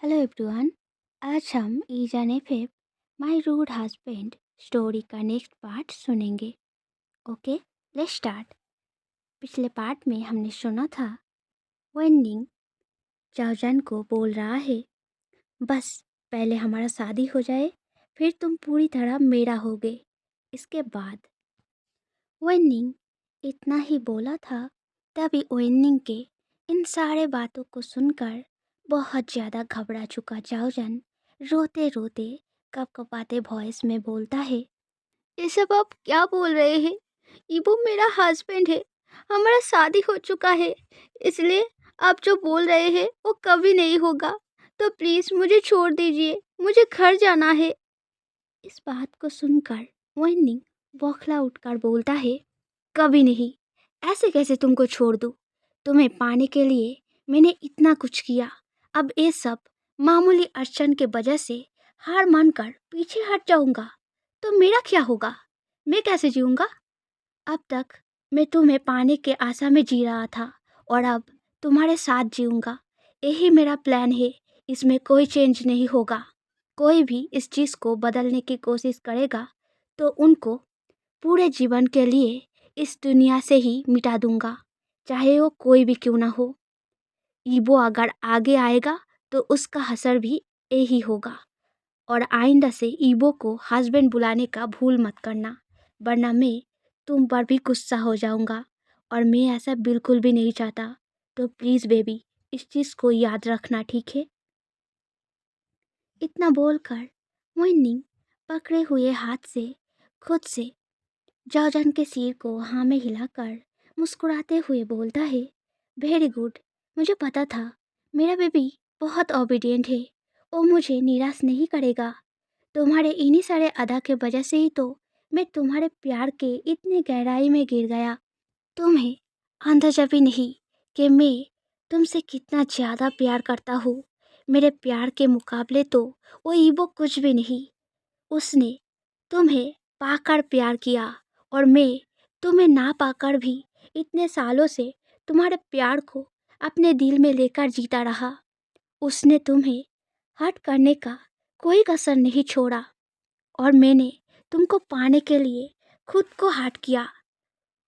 Hello everyone. आज हम ईजान एफएफ माय रूड हस्बैंड स्टोरी का नेक्स्ट पार्ट सुनेंगे। Okay, let's start. पिछले पार्ट में हमने सुना था वेन्निंग जाओजान को बोल रहा है, बस पहले हमारा शादी हो जाए, फिर तुम पूरी तरह मेरा होगे। इसके बाद वेन्निंग इतना ही बोला था। तभी वेन्निंग के इन सारे बातों को सुनकर बहुत ज़्यादा घबरा चुका जाओजान रोते रोते कपकपाते वॉइस में बोलता है, ये सब आप क्या बोल रहे हैं? इबू मेरा हस्बैंड है, हमारा शादी हो चुका है, इसलिए आप जो बोल रहे हैं वो कभी नहीं होगा। तो प्लीज़ मुझे छोड़ दीजिए, मुझे घर जाना है। इस बात को सुनकर वेन्निंग बौखला उठकर बोलता है, कभी नहीं, ऐसे कैसे तुमको छोड़ दूँ? तुम्हें पाने के लिए मैंने इतना कुछ किया, अब ये सब मामूली अड़चन के वजह से हार मानकर पीछे हट जाऊंगा तो मेरा क्या होगा? मैं कैसे जीऊंगा? अब तक मैं तुम्हें पाने के आशा में जी रहा था और अब तुम्हारे साथ जीऊंगा। यही मेरा प्लान है, इसमें कोई चेंज नहीं होगा। कोई भी इस चीज़ को बदलने की कोशिश करेगा तो उनको पूरे जीवन के लिए इस दुनिया से ही मिटा दूंगा, चाहे वो कोई भी क्यों ना हो। ईबो अगर आगे आएगा तो उसका हसर भी यही होगा। और आइंदा से ईबो को हस्बैंड बुलाने का भूल मत करना, वरना मैं तुम पर भी गुस्सा हो जाऊंगा और मैं ऐसा बिल्कुल भी नहीं चाहता। तो प्लीज़ बेबी, इस चीज़ को याद रखना, ठीक है? इतना बोलकर मोइनिंग पकड़े हुए हाथ से खुद से जाओजान के सिर को हाँ में हिलाकर मुस्कुराते हुए बोलता है, वेरी गुड, मुझे पता था मेरा बेबी बहुत ओबीडिएंट है, वो मुझे निराश नहीं करेगा। तुम्हारे इन्हीं सारे अदा के वजह से ही तो मैं तुम्हारे प्यार के इतने गहराई में गिर गया। तुम्हें अंदाजा भी नहीं कि मैं तुमसे कितना ज़्यादा प्यार करता हूँ। मेरे प्यार के मुकाबले तो वो ईबो कुछ भी नहीं। उसने तुम्हें पाकर प्यार किया और मैं तुम्हें ना पाकर भी इतने सालों से तुम्हारे प्यार को अपने दिल में लेकर जीता रहा। उसने तुम्हें हर्ट करने का कोई कसर नहीं छोड़ा और मैंने तुमको पाने के लिए खुद को हर्ट किया।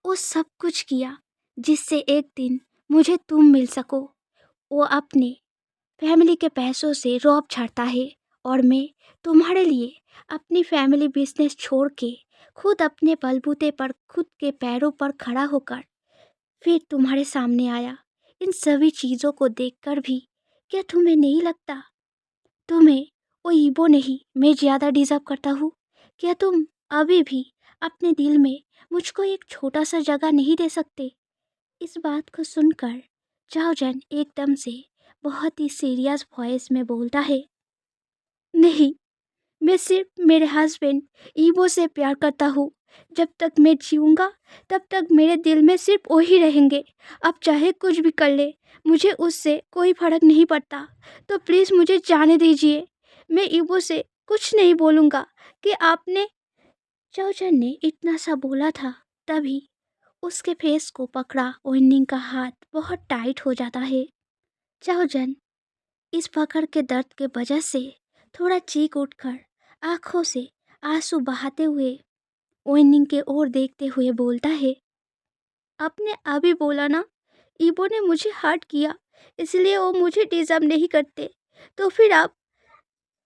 वो सब कुछ किया जिससे एक दिन मुझे तुम मिल सको। वो अपने फैमिली के पैसों से रौब छाड़ता है और मैं तुम्हारे लिए अपनी फैमिली बिजनेस छोड़ के खुद अपने बलबूते पर खुद के पैरों पर खड़ा होकर फिर तुम्हारे सामने आया। इन सभी चीज़ों को देखकर भी क्या तुम्हें नहीं लगता तुम्हें वो ईबो नहीं मैं ज़्यादा डिजर्व करता हूँ? क्या तुम अभी भी अपने दिल में मुझको एक छोटा सा जगह नहीं दे सकते? इस बात को सुनकर जाओजन एकदम से बहुत ही सीरियस वॉइस में बोलता है, नहीं, मैं सिर्फ मेरे हस्बैंड ईबो से प्यार करता हूँ। जब तक मैं जीऊँगा तब तक मेरे दिल में सिर्फ वही रहेंगे। अब चाहे कुछ भी कर ले, मुझे उससे कोई फर्क नहीं पड़ता। तो प्लीज़ मुझे जाने दीजिए। मैं ईबो से कुछ नहीं बोलूँगा कि आपने। चाओचन ने इतना सा बोला था, तभी उसके फेस को पकड़ा ओइनिंग का हाथ बहुत टाइट हो जाता है। चाओजन इस पकड़ के दर्द के वजह से थोड़ा चीख उठकर आंखों से आंसू बहाते हुए ओइनिंग के ओर देखते हुए बोलता है, आपने अभी बोला ना ईबो ने मुझे हर्ट किया, इसलिए वो मुझे डिजर्व नहीं करते। तो फिर आप,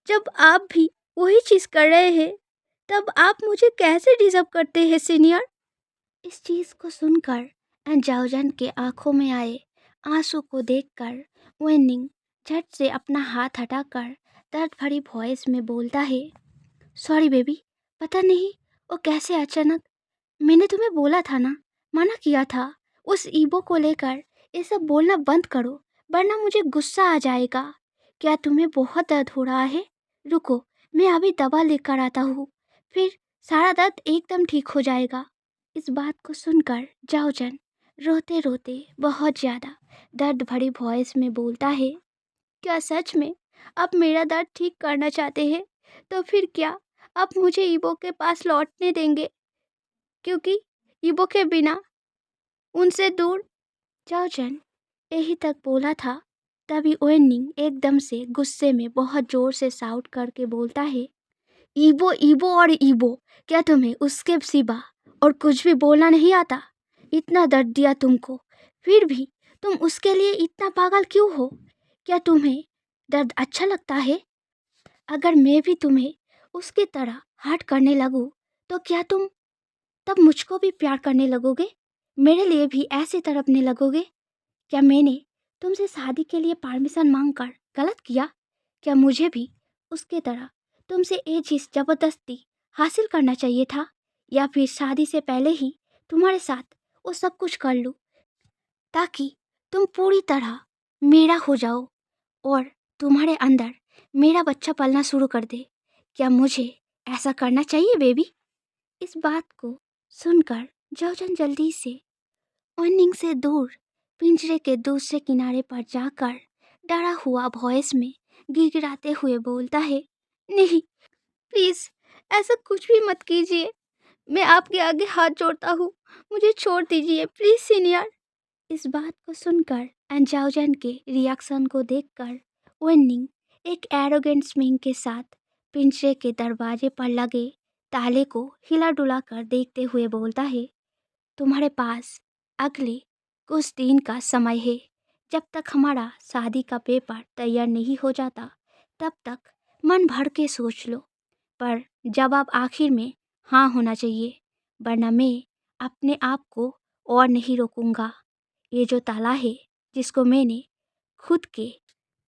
जब आप भी वही चीज़ कर रहे हैं, तब आप मुझे कैसे डिजर्व करते हैं सीनियर? इस चीज़ को सुनकर जाओजन के आंखों में आए आंसू को देखकर वेनिंग झट से अपना हाथ हटाकर दर्द भरी वॉइस में बोलता है, सॉरी बेबी, पता नहीं वो कैसे अचानक। मैंने तुम्हें बोला था ना, मना किया था। उस ईबो को लेकर ये सब बोलना बंद करो, वरना मुझे गुस्सा आ जाएगा। क्या तुम्हें बहुत दर्द हो रहा है? रुको, मैं अभी दवा लेकर आता हूँ, फिर सारा दर्द एकदम ठीक हो जाएगा। इस बात को सुनकर जाओजन रोते रोते बहुत ज़्यादा दर्द भरी वॉइस में बोलता है, क्या सच में आप मेरा दर्द ठीक करना चाहते हैं? तो फिर क्या आप मुझे ईबो के पास लौटने देंगे? क्योंकि ईबो के बिना उनसे दूर। जाओजन यही तक बोला था तभी ओनिंग एकदम से गुस्से में बहुत जोर से साउट करके बोलता है, ईबो ईबो और ईबो, क्या तुम्हें उसके सिवा और कुछ भी बोलना नहीं आता? इतना दर्द दिया तुमको, फिर भी तुम उसके लिए इतना पागल क्यों हो? क्या तुम्हें दर्द अच्छा लगता है? अगर मैं भी तुम्हें उसकी तरह हर्ट करने लगूं, तो क्या तुम तब मुझको भी प्यार करने लगोगे? मेरे लिए भी ऐसे तड़पने लगोगे? क्या मैंने तुमसे शादी के लिए परमिशन मांगकर गलत किया? क्या मुझे भी उसके तरह तुमसे ये चीज़ जबरदस्ती हासिल करना चाहिए था? या फिर शादी से पहले ही तुम्हारे साथ वो सब कुछ कर लूं, ताकि तुम पूरी तरह मेरा हो जाओ और तुम्हारे अंदर मेरा बच्चा पलना शुरू कर दे? क्या मुझे ऐसा करना चाहिए बेबी? इस बात को सुनकर जौजन जल्दी से ओनिंग से दूर पिंजरे के दूसरे किनारे पर जाकर डरा हुआ वॉइस में गिड़गिड़ाते हुए बोलता है, नहीं, प्लीज ऐसा कुछ भी मत कीजिए। मैं आपके आगे हाथ जोड़ता हूँ, मुझे छोड़ दीजिए प्लीज सीनियर। इस बात को सुनकर एंड जाओजन के रिएक्शन को देखकर ओनिंग एक एरोगेंट स्मिंग के साथ पिंजरे के दरवाजे पर लगे ताले को हिला डुला कर देखते हुए बोलता है, तुम्हारे पास अगले कुछ दिन का समय है। जब तक हमारा शादी का पेपर तैयार नहीं हो जाता, तब तक मन भर के सोच लो, पर जवाब आखिर में हाँ होना चाहिए, वरना मैं अपने आप को और नहीं रोकूंगा। ये जो ताला है, जिसको मैंने खुद के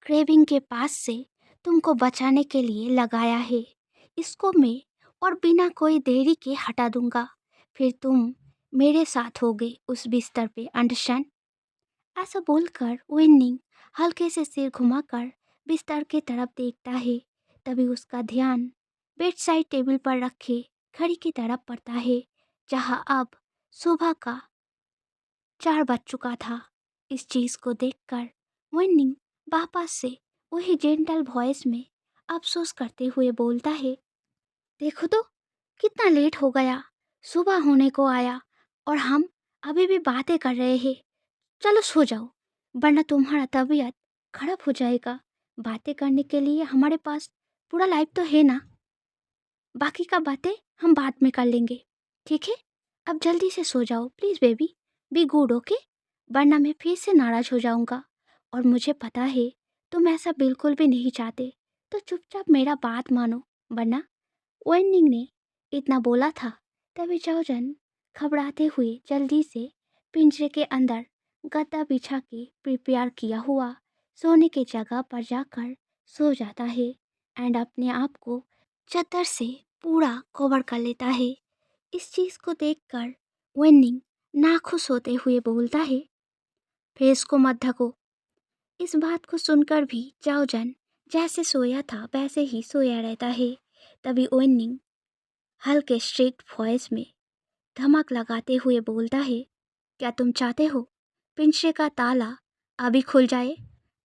क्रेविंग के पास से तुमको बचाने के लिए लगाया है, इसको मैं और बिना कोई देरी के हटा दूंगा। फिर तुम मेरे साथ होगे उस बिस्तर पे, अंडरस्टैंड? ऐसा बोलकर विनिंग हल्के से सिर घुमाकर बिस्तर की तरफ देखता है। तभी उसका ध्यान बेड साइड टेबल पर रखे घड़ी की तरफ पड़ता है, जहां अब सुबह का 4 बज चुका था। इस चीज को देखकर विनिंग वापस से वही जेंटल वॉइस में अफसोस करते हुए बोलता है, देखो तो कितना लेट हो गया, सुबह होने को आया और हम अभी भी बातें कर रहे हैं। चलो सो जाओ, वरना तुम्हारा तबीयत खराब हो जाएगा। बातें करने के लिए हमारे पास पूरा लाइफ तो है ना, बाकी का बातें हम बाद में कर लेंगे, ठीक है? अब जल्दी से सो जाओ please baby, be good okay, वरना मैं फिर से नाराज़ हो जाऊंगा। और मुझे पता है तुम ऐसा बिल्कुल भी नहीं चाहते, तो चुपचाप मेरा बात मानो, वरना वेनिंग ने इतना बोला था। तभी चाओजन घबराते हुए जल्दी से पिंजरे के अंदर गद्दा बिछा के प्रिपेयर किया हुआ सोने की जगह पर जाकर सो जाता है एंड अपने आप को चादर से पूरा कवर कर लेता है। इस चीज़ को देखकर वेनिंग नाखुश होते हुए बोलता है, फेस को मत ढको। इस बात को सुनकर भी चाओजन जैसे सोया था वैसे ही सोया रहता है। तभी वेनिंग हल्के स्ट्रिक्ट वॉइस में धमक लगाते हुए बोलता है, क्या तुम चाहते हो पिंजरे का ताला अभी खुल जाए?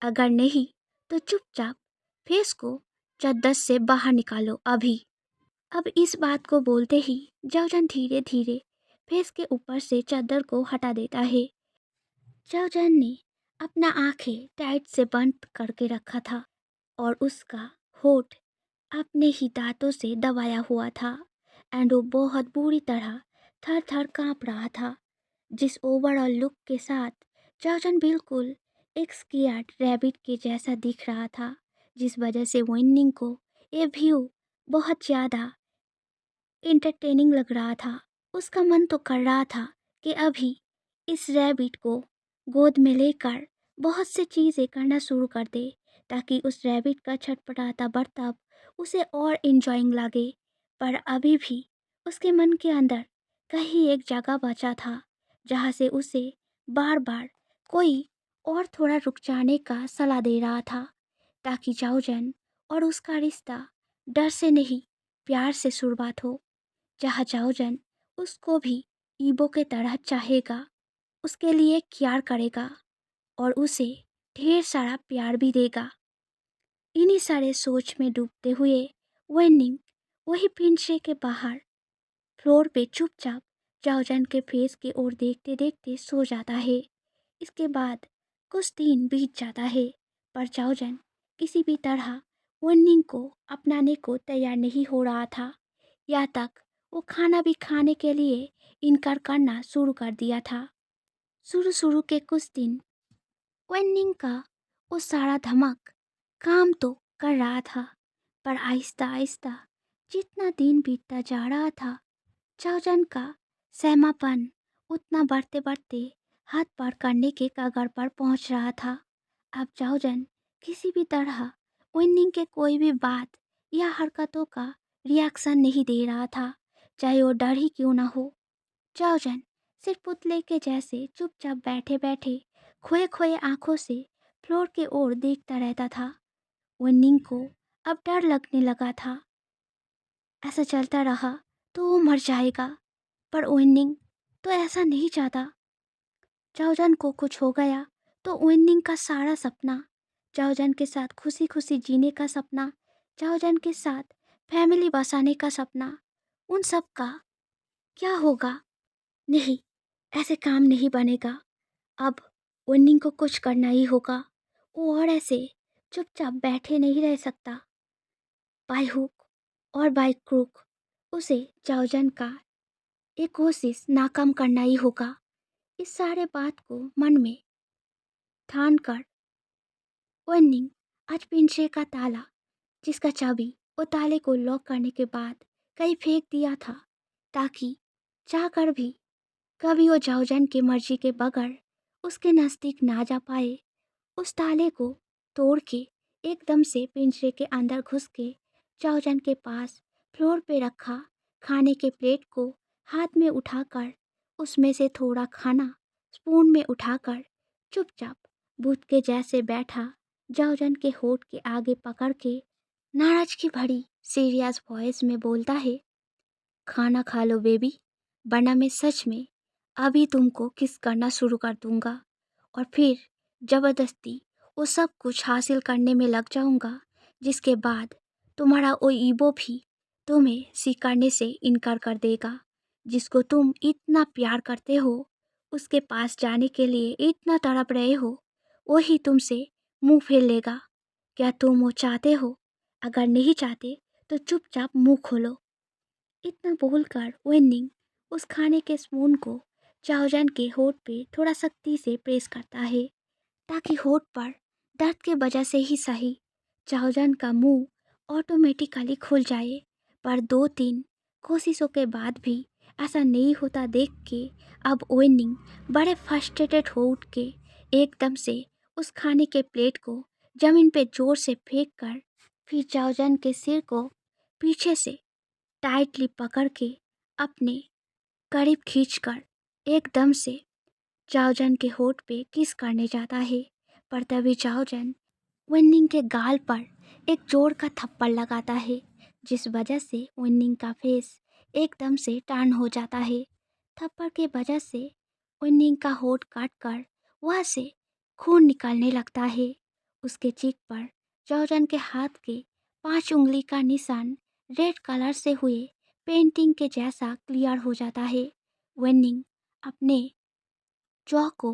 अगर नहीं तो चुपचाप फेस को चद्दर से बाहर निकालो अभी। अब इस बात को बोलते ही जाओजन धीरे धीरे फेस के ऊपर से चादर को हटा देता है। जाओजन ने अपना आंखें टाइट से बंद करके रखा था और उसका होठ अपने ही दांतों से दबाया हुआ था एंड वो बहुत बुरी तरह थर थर काँप रहा था। जिस ओवरऑल लुक के साथ जाओजन बिल्कुल एक स्कियार्ड रैबिट के जैसा दिख रहा था, जिस वजह से विनिंग को ये व्यू बहुत ज़्यादा इंटरटेनिंग लग रहा था। उसका मन तो कर रहा था कि अभी इस रैबिट को गोद में लेकर बहुत से चीज़ें करना शुरू कर दे, ताकि उस रैबिट का छटपटाता बर्ताव उसे और इंजॉइंग लगे। पर अभी भी उसके मन के अंदर कहीं एक जगह बचा था, जहाँ से उसे बार बार कोई और थोड़ा रुक जाने का सलाह दे रहा था, ताकि जाओजन और उसका रिश्ता डर से नहीं प्यार से शुरुआत हो, जहाँ जाओजन उसको भी ईबो के तरह चाहेगा, उसके लिए प्यार करेगा और उसे ढेर सारा प्यार भी देगा। इन्हीं सारे सोच में डूबते हुए वेनिंग वही पिंजरे के बाहर फ्लोर पे चुपचाप जाओजन के फेस की ओर देखते देखते सो जाता है। इसके बाद कुछ दिन बीत जाता है। पर चाओजन किसी भी तरह वननिंग को अपनाने को तैयार नहीं हो रहा था। यहाँ तक वो खाना भी खाने के लिए इनकार करना शुरू कर दिया था। शुरू शुरू के कुछ दिन वननिंग का वो सारा धमक काम तो कर रहा था, पर आहिस्ता आहिस्ता जितना दिन बीतता जा रहा था, चाओजन का सहमापन उतना बढ़ते बढ़ते हाथ पार करने के कगार पर पहुंच रहा था। अब चाओजन किसी भी तरह विनिंग के कोई भी बात या हरकतों का रिएक्शन नहीं दे रहा था, चाहे वो डर ही क्यों ना हो। चाओजन सिर्फ पुतले के जैसे चुपचाप बैठे बैठे खोए खोए आंखों से फ्लोर की ओर देखता रहता था। विनिंग को अब डर लगने लगा था। ऐसा चलता रहा तो वो मर जाएगा, पर विनिंग तो ऐसा नहीं चाहता। चाओजन को कुछ हो गया तो विनिंग का सारा सपना, चाओजन के साथ खुशी खुशी जीने का सपना, चाओजन के साथ फैमिली बसाने का सपना, उन सब का क्या होगा? नहीं, ऐसे काम नहीं बनेगा। अब विनिंग को कुछ करना ही होगा। वो और ऐसे चुपचाप बैठे नहीं रह सकता। बाय हुक और बाय क्रूक उसे चाओजन का एक कोशिश नाकाम करना ही होगा। इस सारे बात को मन में ठान कर विनिंग आज पिंजरे का ताला, जिसका चाबी वो ताले को लॉक करने के बाद कहीं फेंक दिया था, ताकि चाहकर भी कभी वो चाओजन की मर्जी के बगैर उसके नज़दीक ना जा पाए। उस ताले को तोड़ के एकदम से पिंजरे के अंदर घुस के चाओजन के पास फ्लोर पे रखा खाने के प्लेट को हाथ में उठाकर उसमें से थोड़ा खाना स्पून में उठाकर चुपचाप भूत के जैसे बैठा चाओजन के होठ के आगे पकड़ के नाराजगी भरी सीरियस वॉइस में बोलता है, खाना खा लो बेबी, वरना मैं सच में अभी तुमको किस करना शुरू कर दूंगा और फिर जबरदस्ती वो सब कुछ हासिल करने में लग जाऊंगा, जिसके बाद तुम्हारा वो ईबो भी तुम्हें स्वीकारने से इनकार कर देगा। जिसको तुम इतना प्यार करते हो, उसके पास जाने के लिए इतना तड़प रहे हो, वही तुमसे मुंह फेर लेगा। क्या तुम वो चाहते हो? अगर नहीं चाहते तो चुपचाप मुंह खोलो। इतना बोलकर विनिंग उस खाने के स्पून को चाओजन के होठ पे थोड़ा सख्ती से प्रेस करता है, ताकि होठ पर दर्द के वजह से ही सही चाओजन का मुंह ऑटोमेटिकली खुल जाए। पर 2-3 कोशिशों के बाद भी ऐसा नहीं होता देख के अब विनिंग बड़े फ्रस्ट्रेटेड हो उठ के एकदम से उस खाने के प्लेट को जमीन पे जोर से फेंक कर फिर चाओजन के सिर को पीछे से टाइटली पकड़ के अपने करीब खींचकर एकदम से चाओजन के होठ पे किस करने जाता है। पर तभी चाओजन विनिंग के गाल पर एक जोर का थप्पड़ लगाता है, जिस वजह से विनिंग का फेस एकदम से टर्न हो जाता है। थप्पड़ के वजह से विनिंग का होठ काट कर वहाँ से खून निकलने लगता है। उसके चीक पर चाओजन के हाथ के 5 उंगली का निशान रेड कलर से हुए पेंटिंग के जैसा क्लियर हो जाता है। विनिंग अपने जॉ को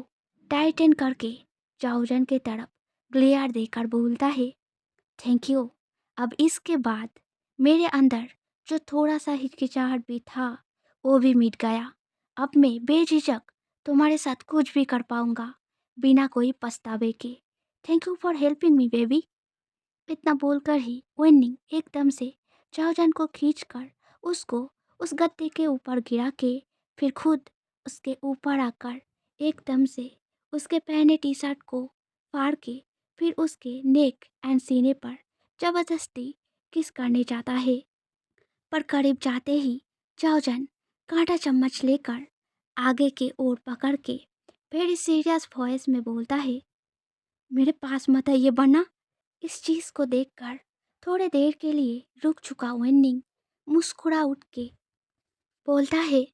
टाइटन करके चाओजन की तरफ ग्लेयर देकर बोलता है, थैंक यू। अब इसके बाद मेरे अंदर जो थोड़ा सा हिचकिचाहट भी था वो भी मिट गया। अब मैं बेझिझक तुम्हारे साथ कुछ भी कर पाऊंगा बिना कोई पछतावे के। Thank you for helping me baby. इतना बोलकर ही विनिंग एकदम से चाओजन को खींचकर उसको उस गद्दे के ऊपर गिरा के फिर खुद उसके ऊपर आकर एकदम से उसके पहने टी शर्ट को फाड़ के फिर उसके नेक एंड सीने पर जबरदस्ती किस करने जाता है। पर करीब जाते ही चाओजन कांटा चम्मच लेकर आगे के ओर पकड़ के वेरी सीरियस वॉइस में बोलता है, मेरे पास मत आइए वरना। इस चीज को देखकर थोड़े देर के लिए रुक चुका विनिंग मुस्कुरा उठ के बोलता है,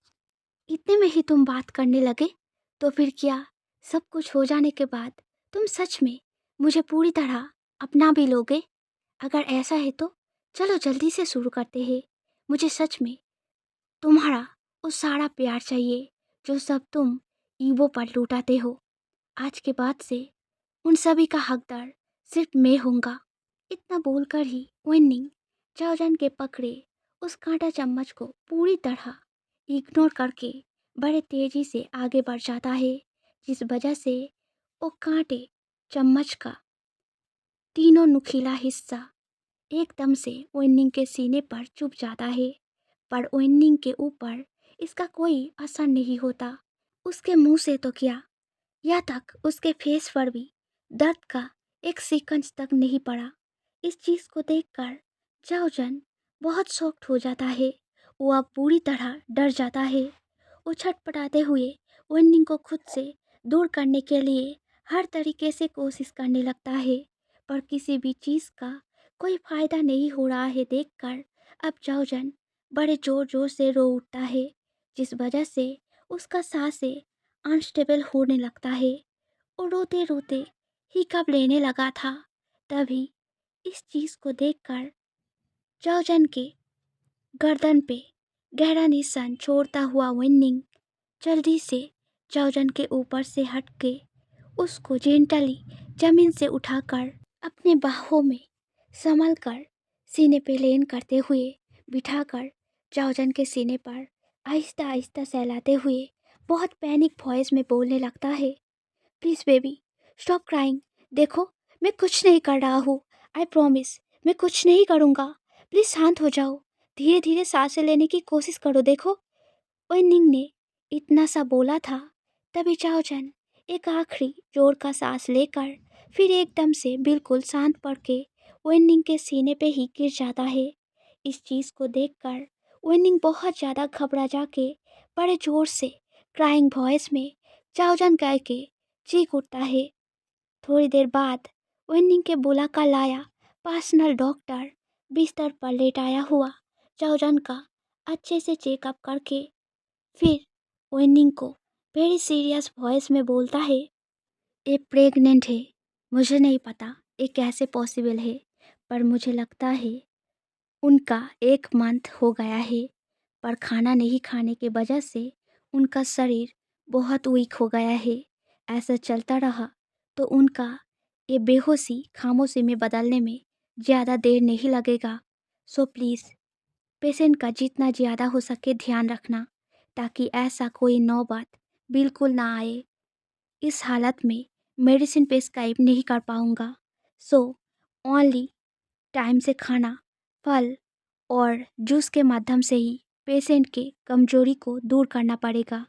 इतने में ही तुम बात करने लगे? तो फिर क्या सब कुछ हो जाने के बाद तुम सच में मुझे पूरी तरह अपना भी लोगे? अगर ऐसा है तो चलो जल्दी से शुरू करते हैं। मुझे सच में तुम्हारा वो सारा प्यार चाहिए जो सब तुम ईवो पर लुटाते हो। आज के बाद से उन सभी का हकदार सिर्फ मैं होऊंगा। इतना बोलकर ही वेन्निंग जाओजान के पकड़े उस कांटा चम्मच को पूरी तरह इग्नोर करके बड़े तेजी से आगे बढ़ जाता है, जिस वजह से वो कांटे चम्मच का तीनों नुकीला हिस्सा एकदम से वेन्निंग के सीने पर चुभ जाता है। पर वेन्निंग के ऊपर इसका कोई असर नहीं होता। उसके मुंह से तो क्या, यहाँ तक उसके फेस पर भी दर्द का एक सेकंड तक नहीं पड़ा। इस चीज को देखकर जाओजन बहुत शॉक्ड हो जाता है। वो अब पूरी तरह डर जाता है। वो छटपटाते हुए वेन्निंग को खुद से दूर करने के लिए हर तरीके से कोशिश करने लगता है, पर किसी भी चीज का कोई फायदा नहीं हो रहा है देखकर अब जाओजन बड़े जोर जोर से रो उठता है, जिस वजह से उसका सांसें अनस्टेबल होने लगता है और रोते रोते ही कब लेने लगा था। तभी इस चीज को देखकर जाओजन के गर्दन पे गहरा निशान छोड़ता हुआ विनिंग जल्दी से जाओजन के ऊपर से हट के उसको जेंटली जमीन से उठाकर अपने बाहों में संभल कर सीने पे लेन करते हुए बिठाकर जाओजन के सीने पर आहिस्ता आहिस्ता सहलाते हुए बहुत पैनिक वॉइस में बोलने लगता है, प्लीज़ बेबी स्टॉप क्राइंग। देखो मैं कुछ नहीं कर रहा हूँ। आई प्रॉमिस मैं कुछ नहीं करूँगा। प्लीज़ शांत हो जाओ। धीरे धीरे सांसें लेने की कोशिश करो। देखो ओनिंग ने इतना सा बोला था, तभी चाओचन एक आखिरी जोर का सांस लेकर फिर एकदम से बिल्कुल शांत पड़ के वेनिंग के सीने पे ही गिर जाता है। इस चीज़ को देखकर वेनिंग बहुत ज़्यादा घबरा जाके बड़े जोर से क्राइंग वॉइस में चाओजन कह के चीख उठता है। थोड़ी देर बाद वेनिंग के बुलाकर लाया पर्सनल डॉक्टर बिस्तर पर लेटाया हुआ चाओजन का अच्छे से चेकअप करके फिर वेनिंग को वेरी सीरियस वॉइस में बोलता है, ये प्रेग्नेंट है। मुझे नहीं पता ये कैसे पॉसिबल है, पर मुझे लगता है उनका 1 मंथ हो गया है, पर खाना नहीं खाने की वजह से उनका शरीर बहुत वीक हो गया है। ऐसा चलता रहा तो उनका ये बेहोशी खामोशी में बदलने में ज़्यादा देर नहीं लगेगा। सो प्लीज़ पेशेंट का जितना ज़्यादा हो सके ध्यान रखना, ताकि ऐसा कोई नौबत बिल्कुल ना आए। इस हालत में मेडिसिन प्रिस्क्राइब नहीं कर पाऊँगा। सो ओनली टाइम से खाना, फल और जूस के माध्यम से ही पेशेंट के कमजोरी को दूर करना पड़ेगा,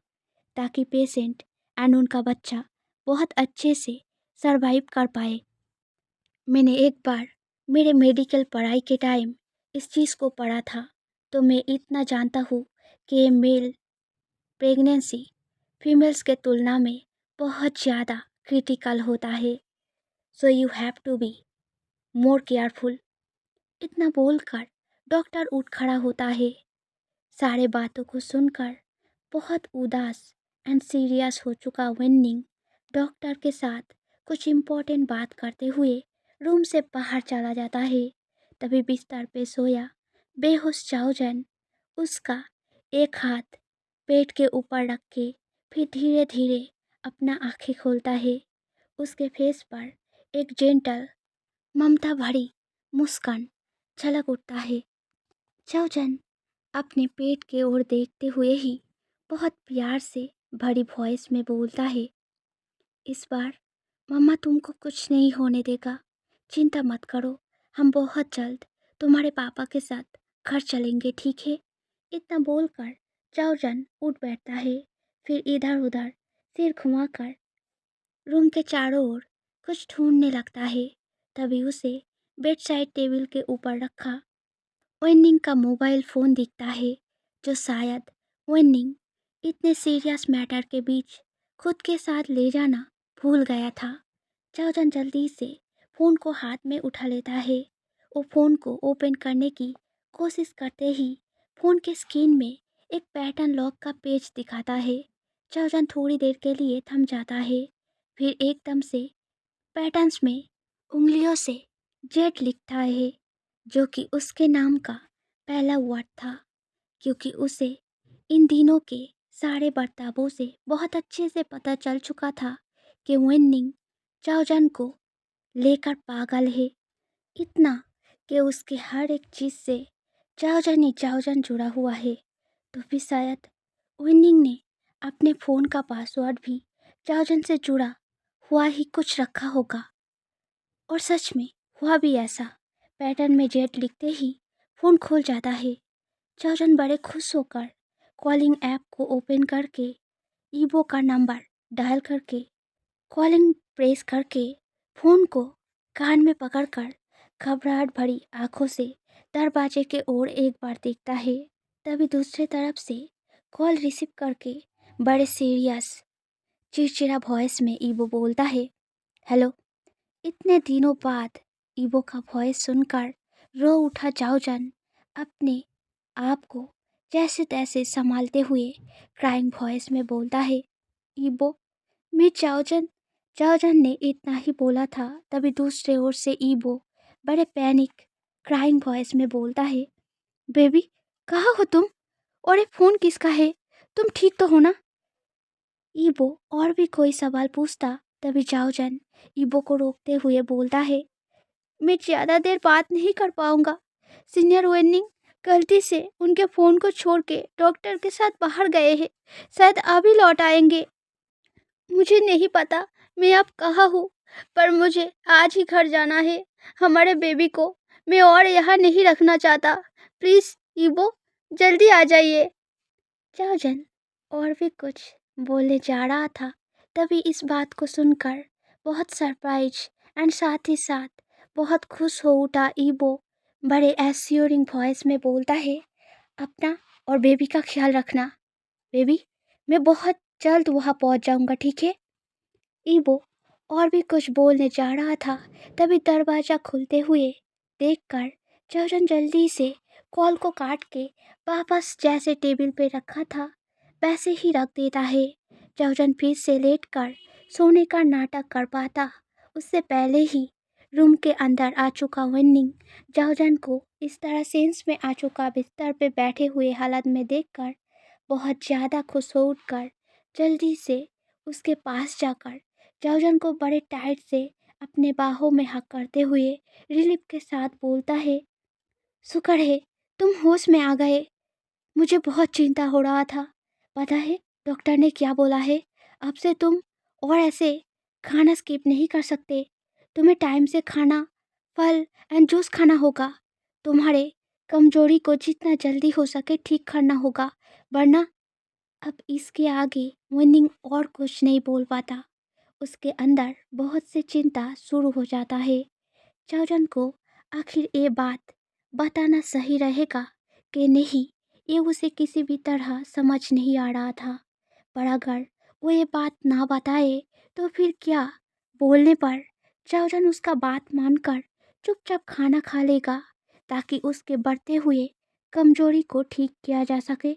ताकि पेशेंट एंड उनका बच्चा बहुत अच्छे से सरवाइव कर पाए। मैंने एक बार मेरे मेडिकल पढ़ाई के टाइम इस चीज़ को पढ़ा था, तो मैं इतना जानता हूँ कि मेल प्रेगनेंसी फीमेल्स के तुलना में बहुत ज़्यादा क्रिटिकल होता है। So you have to be more careful. इतना बोलकर डॉक्टर उठ खड़ा होता है। सारे बातों को सुनकर बहुत उदास एंड सीरियस हो चुका विनिंग डॉक्टर के साथ कुछ इम्पोर्टेंट बात करते हुए रूम से बाहर चला जाता है। तभी बिस्तर पे सोया बेहोश चाओजन उसका एक हाथ पेट के ऊपर रख के फिर धीरे धीरे अपना आंखें खोलता है। उसके फेस पर एक जेंटल ममता भरी मुस्कान झलक उठता है। चाओजन अपने पेट की ओर देखते हुए ही बहुत प्यार से भरी वॉइस में बोलता है, इस बार मम्मा तुमको कुछ नहीं होने देगा। चिंता मत करो, हम बहुत जल्द तुम्हारे पापा के साथ घर चलेंगे, ठीक है। इतना बोलकर चाओजन उठ बैठता है। फिर इधर उधर सिर घुमाकर रूम के चारों ओर कुछ ढूंढने लगता है। तभी उसे बेड साइड टेबल के ऊपर रखा वेनिंग का मोबाइल फ़ोन दिखता है, जो शायद वेनिंग इतने सीरियस मैटर के बीच खुद के साथ ले जाना भूल गया था। चाओजन जल्दी से फ़ोन को हाथ में उठा लेता है। वो फ़ोन को ओपन करने की कोशिश करते ही फ़ोन के स्क्रीन में एक पैटर्न लॉक का पेज दिखाता है। चाओजन थोड़ी देर के लिए थम जाता है, फिर एकदम से पैटर्न्स में उंगलियों से जेट लिखता है, जो कि उसके नाम का पहला वर्ड था, क्योंकि उसे इन दिनों के सारे बर्तावों से बहुत अच्छे से पता चल चुका था कि वेनिंग चाओजन को लेकर पागल है, इतना कि उसके हर एक चीज़ से चाओजन ही चाओजन जुड़ा हुआ है। तो फिर शायद विनिंग ने अपने फ़ोन का पासवर्ड भी चाओजन से जुड़ा हुआ ही कुछ रखा होगा। और सच में हुआ भी ऐसा। पैटर्न में जेट लिखते ही फ़ोन खुल जाता है। चाओजन बड़े खुश होकर कॉलिंग ऐप को ओपन करके ईबो का नंबर डायल करके कॉलिंग प्रेस करके फ़ोन को कान में पकड़कर घबराहट भरी आंखों से दरवाजे के ओर एक बार देखता है। तभी दूसरी तरफ से कॉल रिसीव करके बड़े सीरियस चिड़चिड़ा वॉइस में ईबो बोलता है, हेलो। इतने दिनों बाद ईबो का वॉइस सुनकर रो उठा चाओजन अपने आप को जैसे तैसे संभालते हुए क्राइंग वॉइस में बोलता है, ईबो मैं चाओजन। चाओजन ने इतना ही बोला था तभी दूसरे ओर से ईबो बड़े पैनिक क्राइंग वॉइस में बोलता है, बेबी कहाँ हो तुम? और ये फ़ोन किसका है? तुम ठीक तो हो ना? ईबो और भी कोई सवाल पूछता तभी चाओजन ईबो को रोकते हुए बोलता है, मैं ज़्यादा देर बात नहीं कर पाऊंगा। सीनियर वेनिंग गलती से उनके फ़ोन को छोड़ के डॉक्टर के साथ बाहर गए हैं, शायद अभी लौट आएंगे। मुझे नहीं पता मैं अब कहाँ हूँ, पर मुझे आज ही घर जाना है। हमारे बेबी को मैं और यहाँ नहीं रखना चाहता। प्लीज़ ईबो जल्दी आ जाइए। चाओजन और भी कुछ बोलने जा रहा था तभी इस बात को सुनकर बहुत सरप्राइज एंड साथ ही साथ बहुत खुश हो उठा ईबो बड़े एश्योरिंग वॉइस में बोलता है, अपना और बेबी का ख्याल रखना। बेबी मैं बहुत जल्द वहाँ पहुँच जाऊँगा, ठीक है? ईबो और भी कुछ बोलने जा रहा था तभी दरवाज़ा खुलते हुए देखकर चाओजन जल्दी से कॉल को काट के वापस जैसे टेबल पे रखा था वैसे ही रख देता है। चाओजन फिर से लेटकर सोने का नाटक कर पाता उससे पहले ही रूम के अंदर आ चुका विनिंग चाओजन को इस तरह सेंस में आ चुका बिस्तर पे बैठे हुए हालत में देखकर बहुत ज़्यादा खुश हो उठकर जल्दी से उसके पास जाकर चाओजन को बड़े टाइट से अपने बाहों में हक करते हुए रिलीफ के साथ बोलता है, शुक्र है तुम होश में आ गए। मुझे बहुत चिंता हो रहा था। पता है डॉक्टर ने क्या बोला है? अब से तुम और ऐसे खाना स्किप नहीं कर सकते। तुम्हें टाइम से खाना, फल एंड जूस खाना होगा। तुम्हारे कमजोरी को जितना जल्दी हो सके ठीक करना होगा, वरना अब इसके आगे विनिंग और कुछ नहीं बोल पाता। उसके अंदर बहुत सी चिंता शुरू हो जाता है। चाओजन को आखिर ये बात बताना सही रहेगा कि नहीं, ये उसे किसी भी तरह समझ नहीं आ रहा था। पर अगर वो ये बात ना बताए तो फिर क्या? बोलने पर चाओजन उसका बात मानकर चुपचाप खाना खा लेगा ताकि उसके बढ़ते हुए कमजोरी को ठीक किया जा सके।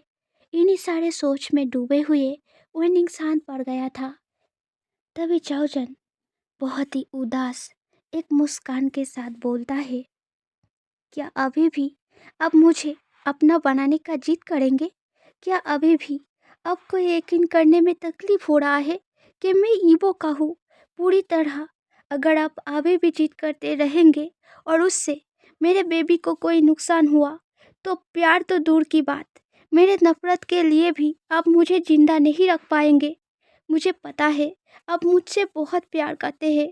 इन्हीं सारे सोच में डूबे हुए विनिंग शांत पड़ गया था। तभी चाओजन बहुत ही उदास एक मुस्कान के साथ बोलता है, क्या अभी भी अब मुझे अपना बनाने का जिद करेंगे? क्या अभी भी आपको यकीन करने में तकलीफ हो रहा है कि मैं ईबो का हूँ पूरी तरह? अगर आप अभी भी जिद करते रहेंगे और उससे मेरे बेबी को कोई नुकसान हुआ तो प्यार तो दूर की बात, मेरे नफरत के लिए भी आप मुझे जिंदा नहीं रख पाएंगे। मुझे पता है आप मुझसे बहुत प्यार करते हैं,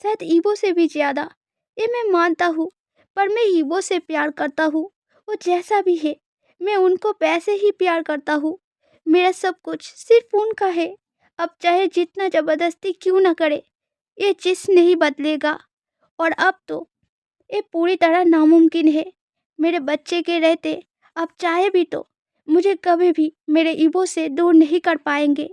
शायद ईबो से भी ज़्यादा, ये मैं मानता हूँ। पर मैं ईबो से प्यार करता हूँ, वो जैसा भी है मैं उनको वैसे ही प्यार करता हूँ। मेरा सब कुछ सिर्फ उनका है। अब चाहे जितना ज़बरदस्ती क्यों ना करे, ये चीज़ नहीं बदलेगा। और अब तो ये पूरी तरह नामुमकिन है। मेरे बच्चे के रहते आप चाहे भी तो मुझे कभी भी मेरे ईबो से दूर नहीं कर पाएंगे।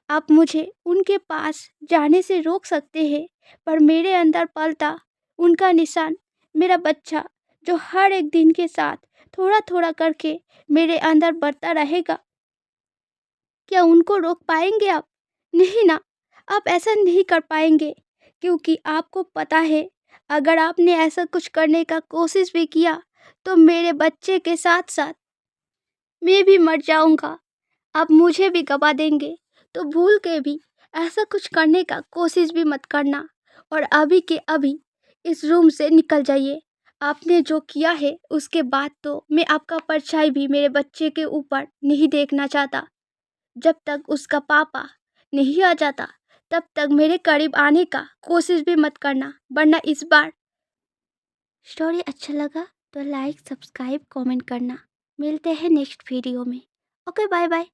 आप मुझे उनके पास जाने से रोक सकते हैं, पर मेरे अंदर पलता उनका निशान, मेरा बच्चा जो हर एक दिन के साथ थोड़ा थोड़ा करके मेरे अंदर बढ़ता रहेगा, क्या उनको रोक पाएंगे आप? नहीं ना, आप ऐसा नहीं कर पाएंगे, क्योंकि आपको पता है अगर आपने ऐसा कुछ करने का कोशिश भी किया तो मेरे बच्चे के साथ साथ मैं भी मर जाऊंगा। आप मुझे भी गवा देंगे, तो भूल के भी ऐसा कुछ करने का कोशिश भी मत करना। और अभी के अभी इस रूम से निकल जाइए। आपने जो किया है उसके बाद तो मैं आपका परछाई भी मेरे बच्चे के ऊपर नहीं देखना चाहता। जब तक उसका पापा नहीं आ जाता तब तक मेरे करीब आने का कोशिश भी मत करना, वरना इस बार। स्टोरी अच्छा लगा तो लाइक, सब्सक्राइब, कमेंट करना। मिलते हैं नेक्स्ट वीडियो में। Okay, bye bye.